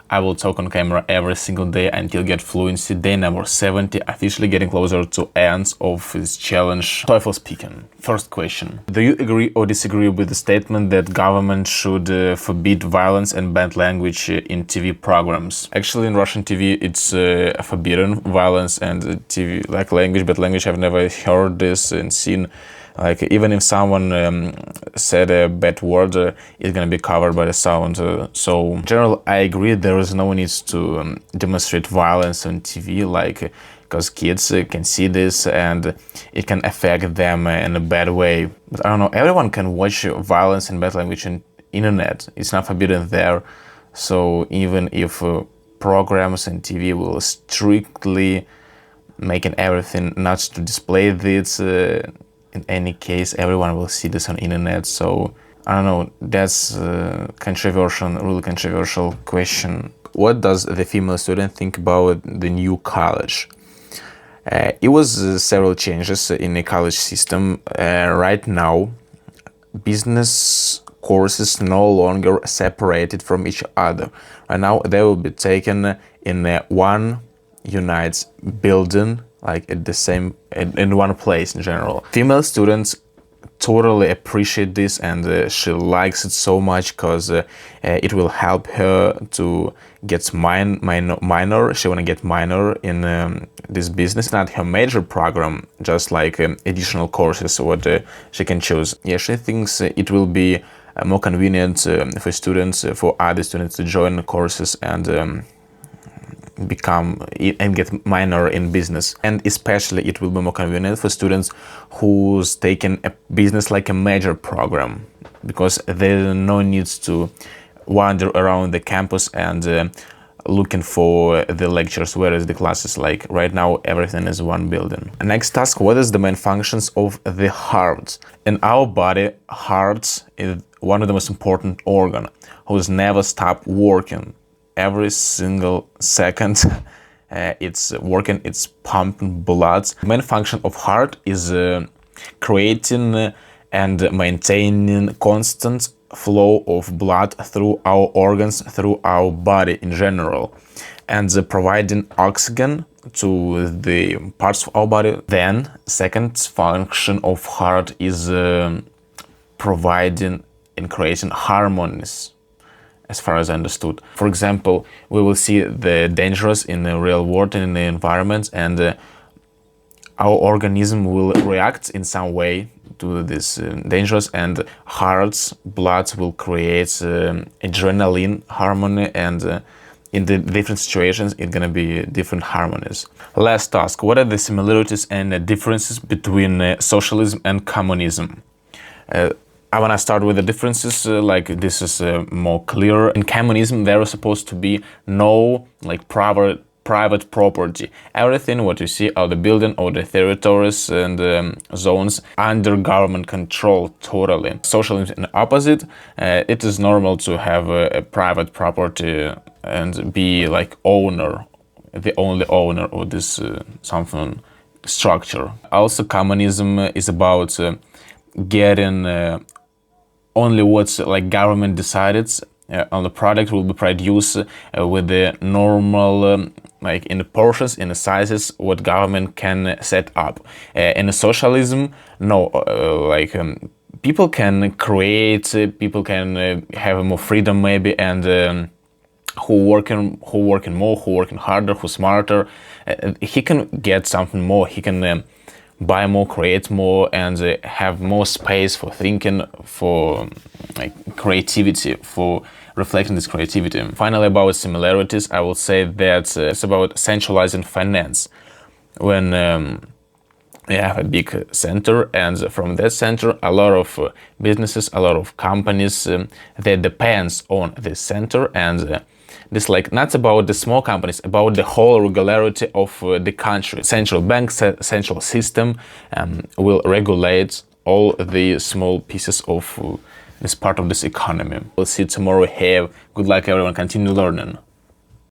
I will talk on camera every single day until get fluency. Day number 70, officially getting closer to ends of this challenge. TOEFL speaking. First question. Do you agree or disagree with the statement that government should forbid violence and bad language in TV programs? Actually, in Russian TV, it's forbidden violence and TV like language, but language I've never heard this and seen. Like, even if someone said a bad word, it's gonna be covered by the sound. So, in general, I agree there is no need to demonstrate violence on TV, like, because kids can see this and it can affect them in a bad way. But I don't know, everyone can watch violence and bad language on internet. It's not forbidden there. So, even if programs and TV will strictly making everything not to display this, in any case, everyone will see this on internet. So I don't know, that's a really controversial question. What does the female student think about the new college? It was several changes in the college system. Right now, business courses no longer separated from each other. Right now, they will be taken in one united building, like at the same in one place in general. Female students totally appreciate this, and she likes it so much because it will help her to get minor. She wanna get minor in this business, not her major program, just like additional courses what she can choose. Yeah, she thinks it will be more convenient for students, for other students to join the courses and become and get minor in business. And especially it will be more convenient for students who's taken a business like a major program, because there are no needs to wander around the campus and looking for the lectures, whereas the classes, like right now, everything is one building. Next task, what is the main functions of the heart? In our body, heart is one of the most important organ who's never stop working. Every single second it's working, it's pumping blood. The main function of heart is creating and maintaining constant flow of blood through our organs, through our body in general, and providing oxygen to the parts of our body. Then, second function of heart is providing and creating harmonies, as far as I understood. For example, we will see the dangers in the real world and in the environment, and our organism will react in some way to this dangers, and heart's blood will create adrenaline harmony, and in the different situations it's gonna be different harmonies. Last task, what are the similarities and the differences between socialism and communism? I want to start with the differences, like this is more clear. In communism, there is supposed to be no like private property. Everything what you see are the building or the territories and zones under government control totally. Socialism is the opposite. It is normal to have a private property and be like owner, the only owner of this something structure. Also, communism is about getting only what's like government decided on the product will be produced with the normal like in the portions, in the sizes what government can set up. In the socialism, no, people can create, people can have more freedom maybe, and who working more, who working harder, who smarter, he can get something more. He can buy more, create more, and have more space for thinking, for like creativity, for reflecting this creativity. Finally, about similarities, I will say that it's about centralizing finance. When you have a big center, and from that center, a lot of businesses, a lot of companies, they depends on this center, and this like not about the small companies, about the whole regularity of the country. Central bank, central system will regulate all the small pieces of this part of this economy. We'll see tomorrow. Have good luck, everyone. Continue learning.